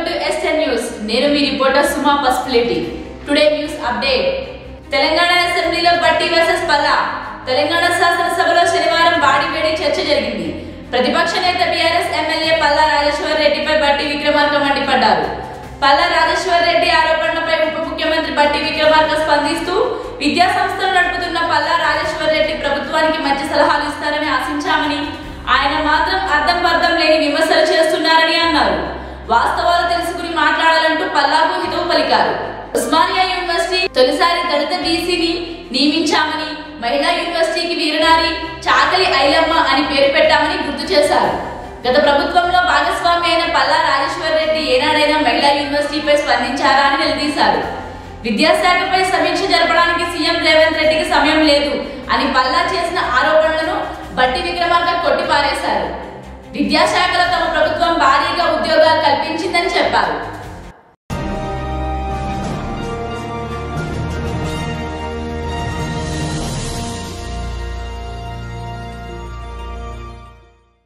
Welcome to SN News. నేను మీ reporter Suma Paspileti. Today news update. Telangana అసెంబ్లీలో బట్టి వర్సెస్ పల్లా. తెలంగాణ శాసనసభలో శనివారం వాడివేడి చర్చ జరిగింది. ప్రతిపక్ష నేత బీఆర్ఎస్ ఎమ్మెల్యే పల్లా రాజేశ్వర్ రెడ్డిపై బట్టి విక్రమార్క మండిపడ్డారు. పల్లా రాజేశ్వర్ రెడ్డి ఆరోపణలపై ఉప ముఖ్యమంత్రి బట్టి విక్రమార్క స్పందిస్తూ విద్యా సంస్థలు నడుపుతున్న పల్లా రాజేశ్వర్ రెడ్డి ప్రభుత్వానికి మంచి సలహాలు ఇస్తారని ఆశించామని, ఆయన మాత్రం అర్థం లేని విమర్శలు చేస్తున్నారని అన్నారు. వాస్తవాలు తెలుసుకుని మాట్లాడాలంటూ పల్లాకు హితవు పలికారు. ఉస్మానియా యూనివర్సిటీ తొలిసారి దళిత బీసీని నియమించామని, మహిళా యూనివర్సిటీకి వీరనారి చాకలి ఐలమ్మ అని పేరు పెట్టామని గుర్తు చేశారు. గత ప్రభుత్వంలో భాగస్వామి అయిన పల్లా రాజేశ్వర్ రెడ్డి ఏనాడైనా మహిళా యూనివర్సిటీపై స్పందించారా అని నిలదీశారు. విద్యాశాఖపై సమీక్ష జరపడానికి సీఎం రేవంత్ రెడ్డికి సమయం లేదు అని పల్లా చేసిన ఆరోపణలను బట్టి విక్రమార్క కొట్టిపారేశారు. విద్యాశాఖలో తమ ప్రభుత్వం భారీగా ఉద్యోగాలు కల్పించిందని చెప్పారు.